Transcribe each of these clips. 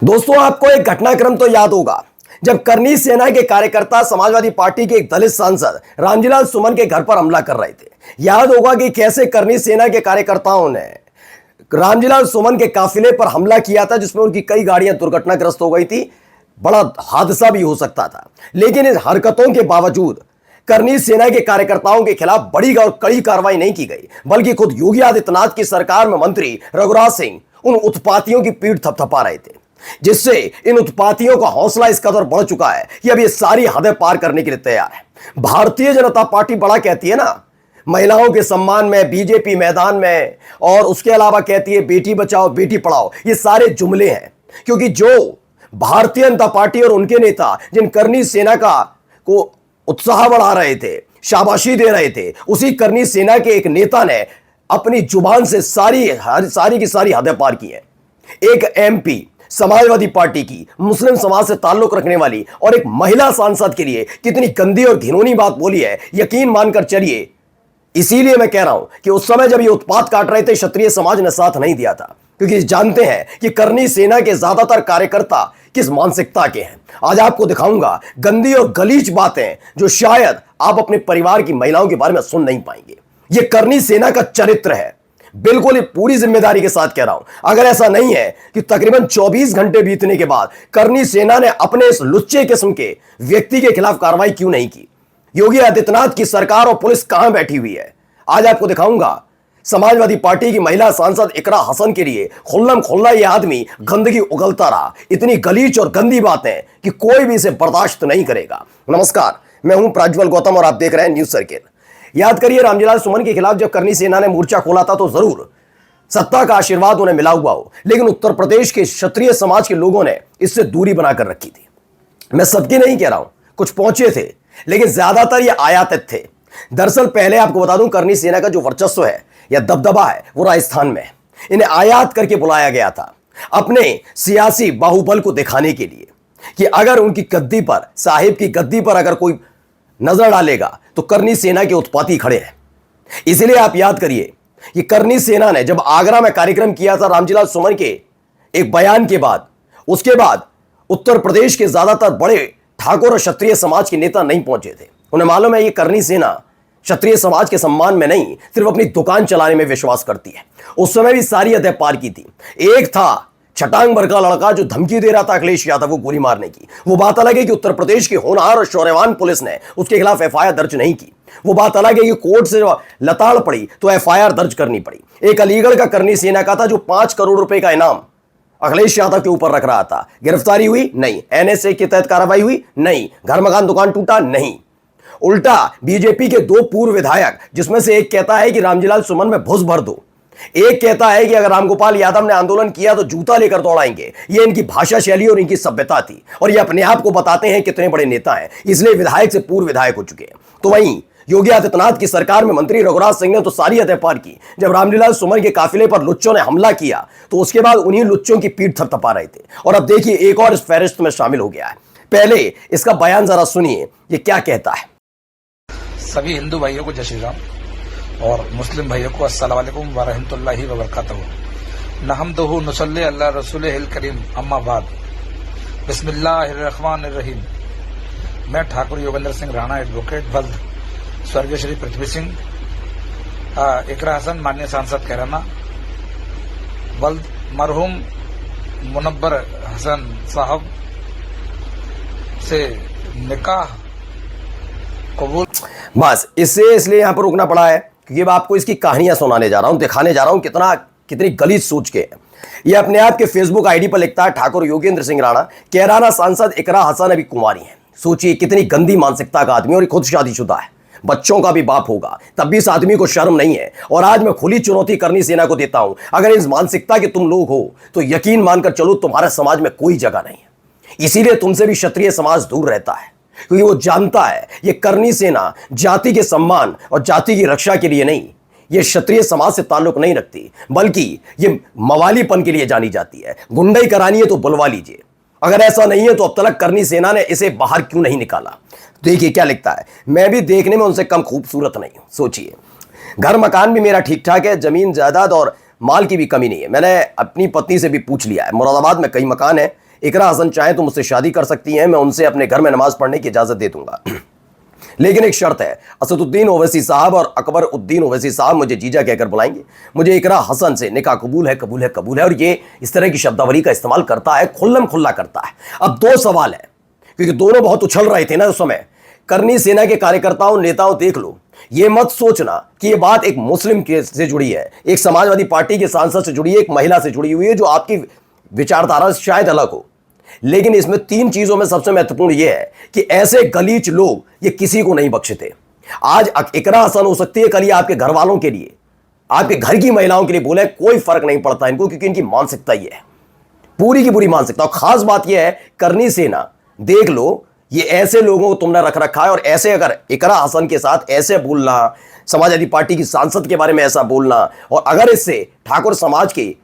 दोस्तों, आपको एक घटनाक्रम तो याद होगा जब करनी सेना के कार्यकर्ता समाजवादी पार्टी के एक दलित सांसद रामजीलाल सुमन के घर पर हमला कर रहे थे। याद होगा कि कैसे करनी सेना के कार्यकर्ताओं ने रामजीलाल सुमन के काफिले पर हमला किया था, जिसमें उनकी कई गाड़ियां दुर्घटनाग्रस्त हो गई थी। बड़ा हादसा भी हो सकता था, लेकिन इस हरकतों के बावजूद करनी सेना के कार्यकर्ताओं के खिलाफ बड़ी और कड़ी कार्रवाई नहीं की गई, बल्कि खुद योगी आदित्यनाथ की सरकार में मंत्री रघुराज सिंह उन उत्पातियों की पीठ थपथपा रहे थे, जिससे इन उत्पातियों का हौसला इस कदर बढ़ चुका है कि अब ये सारी हदें पार करने के लिए तैयार है। भारतीय जनता पार्टी बड़ा कहती है ना, महिलाओं के सम्मान में, बीजेपी मैदान में, और उसके अलावा कहती है बेटी बचाओ बेटी पढ़ाओ। ये सारे जुमले हैं, क्योंकि जो भारतीय जनता पार्टी और उनके नेता जिन करनी सेना को उत्साह बढ़ा रहे थे, शाबाशी दे रहे थे, उसी करनी सेना के एक नेता ने अपनी जुबान से सारी की सारी हदें पार की है। एक एमपी समाजवादी पार्टी की मुस्लिम समाज से ताल्लुक रखने वाली और एक महिला सांसद के लिए कितनी गंदी और घिनौनी बात बोली है, यकीन मानकर चलिए। इसीलिए मैं कह रहा हूं कि उस समय जब ये उत्पात काट रहे थे, क्षत्रिय समाज ने साथ नहीं दिया था, क्योंकि जानते हैं कि करनी सेना के ज्यादातर कार्यकर्ता किस मानसिकता के हैं। आज आपको दिखाऊंगा गंदी और गलीच बातें जो शायद आप अपने परिवार की महिलाओं के बारे में सुन नहीं पाएंगे। ये करनी सेना का चरित्र है, बिल्कुल ही पूरी जिम्मेदारी के साथ कह रहा हूं। अगर ऐसा नहीं है कि तकरीबन 24 घंटे बीतने के बाद करनी सेना ने अपने इस लुच्चे किस्म के व्यक्ति के खिलाफ कार्रवाई क्यों नहीं की? योगी आदित्यनाथ की सरकार और पुलिस कहां बैठी हुई है? आज आपको दिखाऊंगा। समाजवादी पार्टी की महिला सांसद इकरा हसन के लिए खुल्लम खुल्ला ये आदमी गंदगी उगलता रहा, इतनी गलीच और गंदी बातें कि कोई भी इसे बर्दाश्त नहीं करेगा। नमस्कार, मैं हूं प्रज्वल गौतम और आप देख रहे हैं न्यूज सर्किल। याद करिए, रामजीलाल सुमन के खिलाफ जब करनी सेना ने मोर्चा खोला था, तो जरूर सत्ता का आशीर्वाद उन्हें मिला हुआ हो, लेकिन उत्तर प्रदेश के क्षत्रिय समाज के लोगों ने इससे दूरी बनाकर रखी थी। मैं सबकी नहीं कह रहा हूं, कुछ पहुंचे थे, लेकिन ज्यादातर ये आयातित थे। दरअसल पहले आपको बता दूं, करनी सेना का जो वर्चस्व है या दबदबा है वो राजस्थान में है। इन्हें आयात करके बुलाया गया था अपने सियासी बाहुबल को दिखाने के लिए कि अगर उनकी गद्दी पर, साहिब की गद्दी पर अगर कोई नजर डालेगा तो करनी सेना के उत्पाती खड़े हैं। इसलिए आप याद करिए, ये करनी सेना ने जब आगरा में कार्यक्रम किया था रामजीलाल सुमन के एक बयान के बाद, उसके बाद उत्तर प्रदेश के ज्यादातर बड़े ठाकुर और क्षत्रिय समाज के नेता नहीं पहुंचे थे। उन्हें मालूम है ये करनी सेना क्षत्रिय समाज के सम्मान में नहीं, सिर्फ अपनी दुकान चलाने में विश्वास करती है। उस समय भी सारी हदें पार की थी। एक था छटांग भर का लड़का जो धमकी दे रहा था अखिलेश यादव को गोली मारने की। वो बात अलग है कि उत्तर प्रदेश की होनहार और शौर्यवान पुलिस ने उसके खिलाफ एफआईआर दर्ज नहीं की। वो बात अलग है कि कोर्ट से लताड़ पड़ी तो एफआईआर दर्ज करनी पड़ी। एक अलीगढ़ का करनी सेना का था जो 5 करोड़ रुपए का इनाम अखिलेश यादव के ऊपर रख रहा था। गिरफ्तारी हुई? नहीं। एनएसए के तहत कार्रवाई हुई? नहीं। घर मकान दुकान टूटा? नहीं। उल्टा बीजेपी के 2 पूर्व विधायक, जिसमें से एक कहता है कि रामजीलाल सुमन में भुस भर दो, एक कहता है कि अगर रामगोपाल यादव ने आंदोलन किया तो जूता लेकर दौड़ाएंगे। ये इनकी भाषा शैली और इनकी सभ्यता थी, और ये अपने आप को बताते हैं कितने बड़े नेता हैं, इसलिए विधायक से पूर्व विधायक हो चुके हैं। तो वहीं योगी आदित्यनाथ की सरकार में मंत्री रघुराज सिंह ने तो सारी हदें पार की। जब रामजीलाल सुमन के काफिले पर लुच्चों ने हमला किया तो उसके बाद उन्हीं लुच्चों की पीठ थपथपा रहे थे। और अब देखिए, एक और इस फहरिस्त में शामिल हो गया है। पहले इसका बयान जरा सुनिए, ये क्या कहता है। सभी हिंदू भाइयों को जय श्री राम और मुस्लिम भाइयों को अस्सलाम वालेकुम व रहमतुल्लाहि व बरकातहू। नहमदुहु नुसल्ली अला रसूलिहिल करीम, अम्मा बाद। बिस्मिल्लाहिर्रहमानिर्रहीम। मैं ठाकुर योगेंद्र सिंह राणा, एडवोकेट, बल्द, स्वर्गीय श्री पृथ्वी सिंह, इकरा हसन माननीय सांसद कैराना, बल्द, मरहूम मुनव्वर हसन साहब से निकाह कबूल। बस इससे इसलिए यहां पर रुकना पड़ा है क्योंकि अब आपको इसकी कहानियां सुनाने जा रहा हूं, दिखाने जा रहा हूं कितनी गलीच सोच के। ये अपने आप के फेसबुक आईडी पर लिखता है ठाकुर योगेंद्र सिंह राणा, कैराना सांसद इकरा हसन अभी कुंवारी हैं। सोचिए कितनी गंदी मानसिकता का आदमी, और खुद शादीशुदा है, बच्चों का भी बाप होगा, तब भी इस आदमी को शर्म नहीं है। और आज मैं खुली चुनौती करनी सेना को देता हूं, अगर इस मानसिकता के तुम लोग हो तो यकीन मानकर चलो तुम्हारे समाज में कोई जगह नहीं है। इसीलिए तुमसे भी क्षत्रिय समाज दूर रहता है, क्योंकि वो जानता है ये करनी सेना जाति के सम्मान और जाति की रक्षा के लिए नहीं, ये क्षत्रिय समाज से ताल्लुक नहीं रखती, बल्कि ये मवालीपन के लिए जानी जाती है। गुंडाई करानी है तो बुलवा लीजिए। अगर ऐसा नहीं है तो अब तक करनी सेना ने इसे बाहर क्यों नहीं निकाला? देखिए क्या लिखता है। मैं भी देखने में उनसे कम खूबसूरत नहीं हूं। सोचिए, घर मकान भी मेरा ठीक ठाक है, जमीन जायदाद और माल की भी कमी नहीं है। मैंने अपनी पत्नी से भी पूछ लिया है, मुरादाबाद में कई मकान है, इकरा हसन चाहे तो मुझसे शादी कर सकती हैं, मैं उनसे अपने घर में नमाज पढ़ने की इजाजत दे दूंगा। लेकिन एक शर्त है, असदुद्दीन ओवैसी साहब और अकबर उद्दीन ओवैसी साहब मुझे जीजा कहकर बुलाएंगे। मुझे इकरा हसन से निकाह कबूल है, कबूल है, कबूल है। और ये इस तरह की शब्दावली का इस्तेमाल करता है, खुल्लम खुल्ला करता है। अब दो सवाल है, क्योंकि दोनों बहुत उछल रहे थे ना उस समय। करनी सेना के कार्यकर्ताओं नेताओं देख लो, ये मत सोचना कि ये बात एक मुस्लिम के से जुड़ी है, एक समाजवादी पार्टी के सांसद से जुड़ी है, एक महिला से जुड़ी हुई है जो आपकी विचारधारा से शायद अलग हो। लेकिन इसमें तीन चीजों में सबसे महत्वपूर्ण यह है कि ऐसे गलीच लोग ये किसी को नहीं बख्शते। आज इकरा हसन हो सकती है, कल ये आपके घर वालों के लिए, आपके घर की महिलाओं के लिए बोले, कोई फर्क नहीं पड़ता इनको, क्योंकि इनकी मानसिकता ये है, पूरी की पूरी मानसिकता। और खास बात यह है, करनी सेना देख लो, ये ऐसे लोगों को तुमने रख रखा है। और ऐसे अगर इकरा हसन के साथ ऐसे बोलना, समाजवादी पार्टी की सांसद के बारे में ऐसा बोलना, और अगर इससे ठाकुर समाज की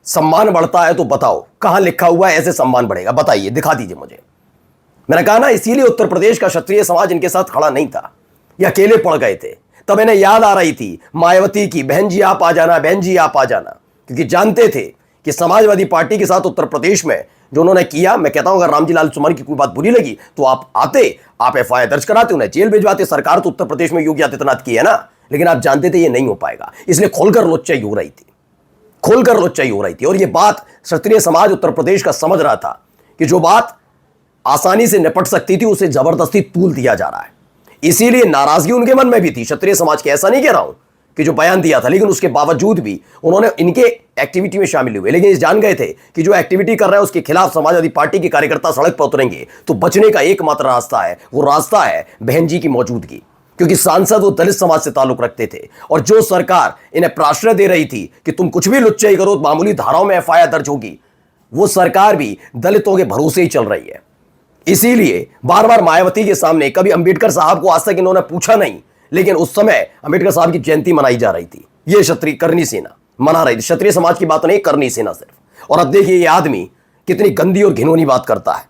सम्मान बढ़ता है तो बताओ कहां लिखा हुआ है ऐसे सम्मान बढ़ेगा? बताइए, दिखा दीजिए मुझे। मैंने कहा ना, इसीलिए उत्तर प्रदेश का क्षत्रिय समाज इनके साथ खड़ा नहीं था, ये अकेले पड़ गए थे। तब इन्हें याद आ रही थी मायावती की, बहन जी आप आ जाना, बहन जी आप आ जाना, क्योंकि जानते थे कि समाजवादी पार्टी के साथ उत्तर प्रदेश में जो उन्होंने किया, मैं कहता हूं अगर रामजी लाल सुमन की कोई बात बुरी लगी तो आप आते, आप एफआईआर दर्ज कराते, उन्हें जेल भिजवाते। सरकार तो उत्तर प्रदेश में योगी आदित्यनाथ की है ना, लेकिन आप जानते थे ये नहीं हो पाएगा, इसलिए खोलकर लोच्चाई हो रही थी, खोलकर लोच्चाई हो रही थी। और ये बात क्षत्रिय समाज उत्तर प्रदेश का समझ रहा था कि जो बात आसानी से निपट सकती थी उसे जबरदस्ती तूल दिया जा रहा है। इसीलिए नाराजगी उनके मन में भी थी, क्षत्रिय समाज के। ऐसा नहीं कह रहा हूं कि जो बयान दिया था, लेकिन उसके बावजूद भी उन्होंने इनके एक्टिविटी में शामिल हुए। लेकिन जान गए थे कि जो एक्टिविटी कर रहे हैं उसके खिलाफ समाजवादी पार्टी के कार्यकर्ता सड़क पर उतरेंगे, तो बचने का एकमात्र रास्ता है, वो रास्ता है बहन जी की मौजूदगी। क्योंकि सांसद वो दलित समाज से ताल्लुक रखते थे, और जो सरकार इन्हें प्राश्रय दे रही थी कि तुम कुछ भी लुच्चाई करो, मामूली धाराओं में एफआईआर दर्ज होगी, वो सरकार भी दलितों के भरोसे ही चल रही है। इसीलिए बार बार मायावती के सामने, कभी अंबेडकर साहब को आज तक इन्होंने पूछा नहीं, लेकिन उस समय अंबेडकर साहब की जयंती मनाई जा रही थी, ये क्षत्रिय करनी सेना मना रही थी। क्षत्रिय समाज की बात नहीं, करनी सेना सिर्फ। और अब देखिए ये आदमी कितनी गंदी और घिनौनी बात करता है।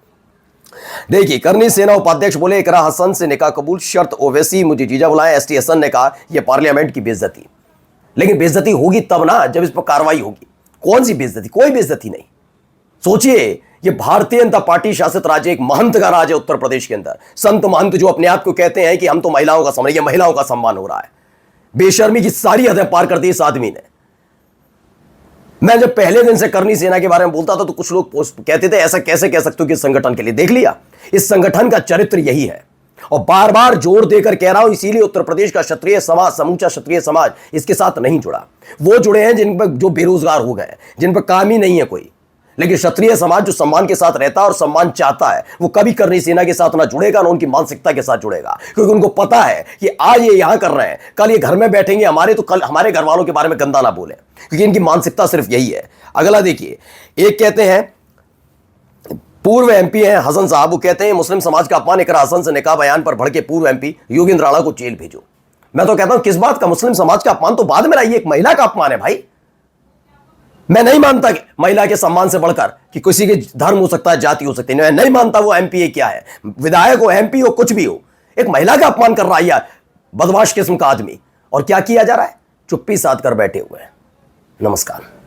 देखिए, करनी सेना उपाध्यक्ष बोले इकरा हसन से निकाह कबूल, शर्त ओवैसी मुझे जीजा बुलाएं। एसटी हसन ने कहा यह पार्लियामेंट की बेइज्जती। लेकिन बेइज्जती होगी तब ना जब इस पर कार्रवाई होगी। कौन सी बेइज्जती? कोई बेइज्जती नहीं। सोचिए, ये भारतीय जनता पार्टी शासित राज्य, एक महंत का राज्य उत्तर प्रदेश के अंदर, संत महंत जो अपने आप को कहते हैं कि हम तो महिलाओं का सम्मान, ये महिलाओं का सम्मान हो रहा है। बेशर्मी की सारी हदें पार कर दी इस आदमी ने। मैं जब पहले दिन से करनी सेना के बारे में बोलता था तो कुछ लोग कहते थे ऐसा कैसे कह सकते हो कि इस संगठन के लिए। देख लिया, इस संगठन का चरित्र यही है, और बार बार जोर देकर कह रहा हूं, इसीलिए उत्तर प्रदेश का क्षत्रिय समाज, समूचा क्षत्रिय समाज इसके साथ नहीं जुड़ा। वो जुड़े हैं जिन पर जो बेरोजगार हो गए, जिन पर काम ही नहीं है कोई। लेकिन क्षत्रिय समाज जो सम्मान के साथ रहता है और सम्मान चाहता है, वो कभी करनी सेना के साथ ना जुड़ेगा, ना उनकी मानसिकता के साथ जुड़ेगा। क्योंकि उनको पता है कि आज ये यहां कर रहे हैं, कल ये घर में बैठेंगे हमारे, तो कल हमारे घर वालों के बारे में गंदा ना बोले, क्योंकि इनकी मानसिकता सिर्फ यही है। अगला देखिए, एक कहते हैं पूर्व एमपी हैं हसन साहब, वो कहते हैं मुस्लिम समाज का अपमान, इकरा हसन से निकाह बयान पर भड़के पूर्व एमपी योगेंद्र राणा को जेल भेजो। मैं तो कहता हूं किस बात का मुस्लिम समाज का अपमान? तो बाद में लाइए, एक महिला का अपमान है भाई। मैं नहीं मानता कि महिला के सम्मान से बढ़कर कि किसी के धर्म हो सकता है, जाति हो सकती है। मैं नहीं मानता वो एमपी क्या है, विधायक हो, एमपी हो, कुछ भी हो, एक महिला का अपमान कर रहा है यार, बदमाश किस्म का आदमी। और क्या किया जा रहा है? चुप्पी साध कर बैठे हुए हैं। नमस्कार।